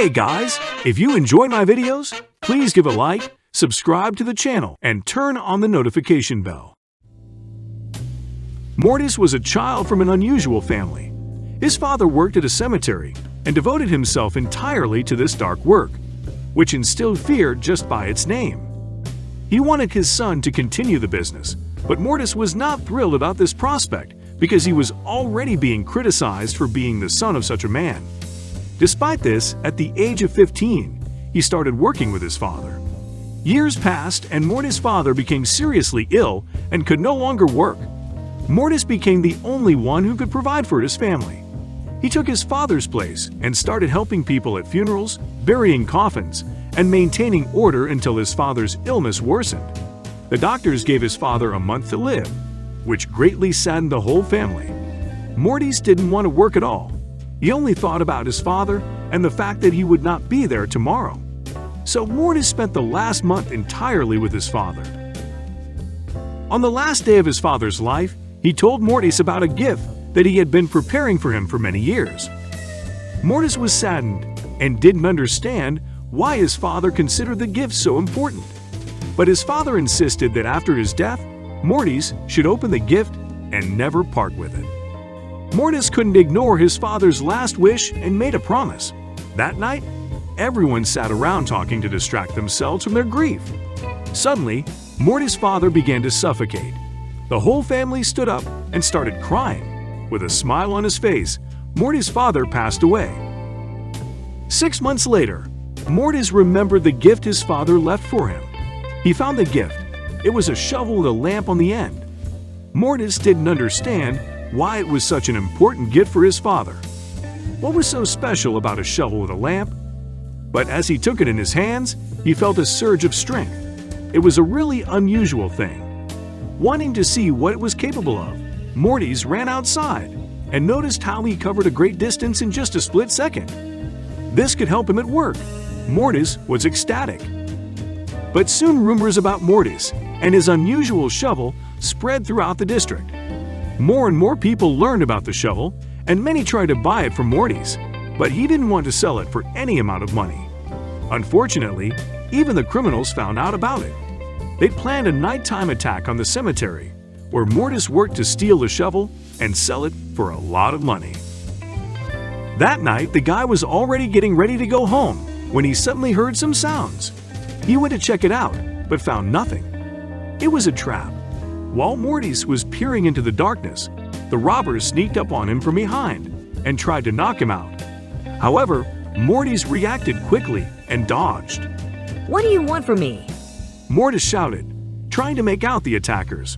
Hey guys, if you enjoy my videos, please give a like, subscribe to the channel, and turn on the notification bell. Mortis was a child from an unusual family. His father worked at a cemetery and devoted himself entirely to this dark work, which instilled fear just by its name. He wanted his son to continue the business, but Mortis was not thrilled about this prospect because he was already being criticized for being the son of such a man. Despite this, at the age of 15, he started working with his father. Years passed and Mortis' father became seriously ill and could no longer work. Mortis became the only one who could provide for his family. He took his father's place and started helping people at funerals, burying coffins, and maintaining order until his father's illness worsened. The doctors gave his father a month to live, which greatly saddened the whole family. Mortis didn't want to work at all. He only thought about his father and the fact that he would not be there tomorrow. So Mortis spent the last month entirely with his father. On the last day of his father's life, he told Mortis about a gift that he had been preparing for him for many years. Mortis was saddened and didn't understand why his father considered the gift so important. But his father insisted that after his death, Mortis should open the gift and never part with it. Mortis couldn't ignore his father's last wish and made a promise. That night, everyone sat around talking to distract themselves from their grief. Suddenly, Mortis' father began to suffocate. The whole family stood up and started crying. With a smile on his face, Mortis' father passed away. 6 months later, Mortis remembered the gift his father left for him. He found the gift. It was a shovel with a lamp on the end. Mortis didn't understand why it was such an important gift for his father. What was so special about a shovel with a lamp? But as he took it in his hands, he felt a surge of strength. It was a really unusual thing. Wanting to see what it was capable of, Mortis ran outside and noticed how he covered a great distance in just a split second. This could help him at work. Mortis was ecstatic. But soon rumors about Mortis and his unusual shovel spread throughout the district. More and more people learned about the shovel, and many tried to buy it from Mortis, but he didn't want to sell it for any amount of money. Unfortunately, even the criminals found out about it. They'd planned a nighttime attack on the cemetery, where Mortis worked to steal the shovel and sell it for a lot of money. That night, the guy was already getting ready to go home when he suddenly heard some sounds. He went to check it out, but found nothing. It was a trap. While Mortis was peering into the darkness, the robbers sneaked up on him from behind and tried to knock him out. However, Mortis reacted quickly and dodged. What do you want from me? Mortis shouted, trying to make out the attackers.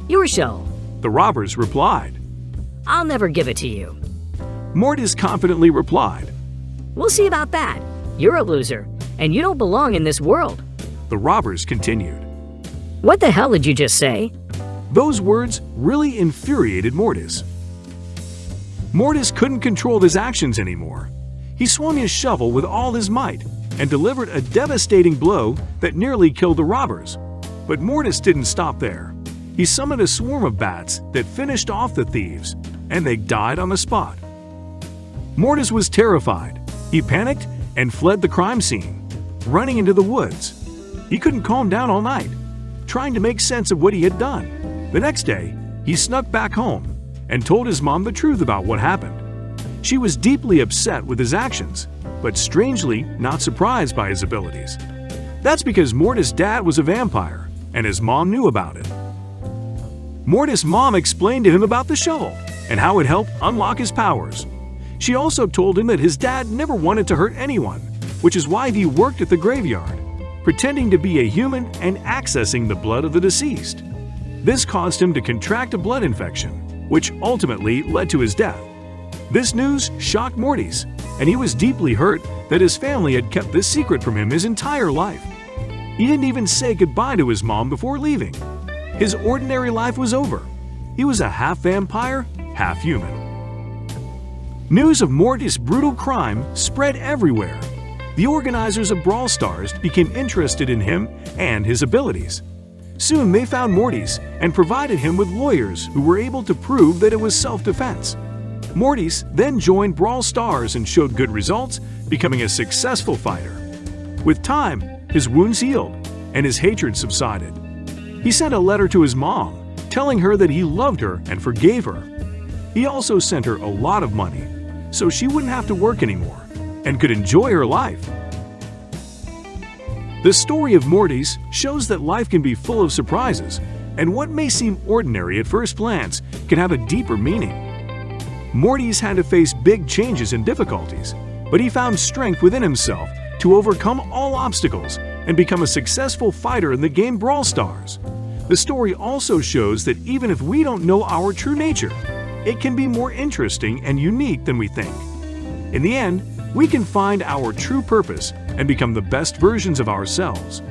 Your show. The robbers replied. I'll never give it to you. Mortis confidently replied. We'll see about that. You're a loser, and you don't belong in this world. The robbers continued. What the hell did you just say? Those words really infuriated Mortis. Mortis couldn't control his actions anymore. He swung his shovel with all his might and delivered a devastating blow that nearly killed the robbers. But Mortis didn't stop there. He summoned a swarm of bats that finished off the thieves, and they died on the spot. Mortis was terrified. He panicked and fled the crime scene, running into the woods. He couldn't calm down all night, trying to make sense of what he had done. The next day, he snuck back home and told his mom the truth about what happened. She was deeply upset with his actions, but strangely not surprised by his abilities. That's because Mortis' dad was a vampire, and his mom knew about it. Mortis' mom explained to him about the shovel and how it helped unlock his powers. She also told him that his dad never wanted to hurt anyone, which is why he worked at the graveyard, pretending to be a human and accessing the blood of the deceased. This caused him to contract a blood infection, which ultimately led to his death. This news shocked Mortis, and he was deeply hurt that his family had kept this secret from him his entire life. He didn't even say goodbye to his mom before leaving. His ordinary life was over. He was a half vampire, half human. News of Mortis' brutal crime spread everywhere. The organizers of Brawl Stars became interested in him and his abilities. Soon they found Mortis and provided him with lawyers who were able to prove that it was self-defense. Mortis then joined Brawl Stars and showed good results, becoming a successful fighter. With time, his wounds healed and his hatred subsided. He sent a letter to his mom, telling her that he loved her and forgave her. He also sent her a lot of money, so she wouldn't have to work anymore and could enjoy her life. The story of Mortis shows that life can be full of surprises, and what may seem ordinary at first glance can have a deeper meaning. Mortis had to face big changes and difficulties, but he found strength within himself to overcome all obstacles and become a successful fighter in the game Brawl Stars. The story also shows that even if we don't know our true nature, it can be more interesting and unique than we think. In the end, we can find our true purpose and become the best versions of ourselves.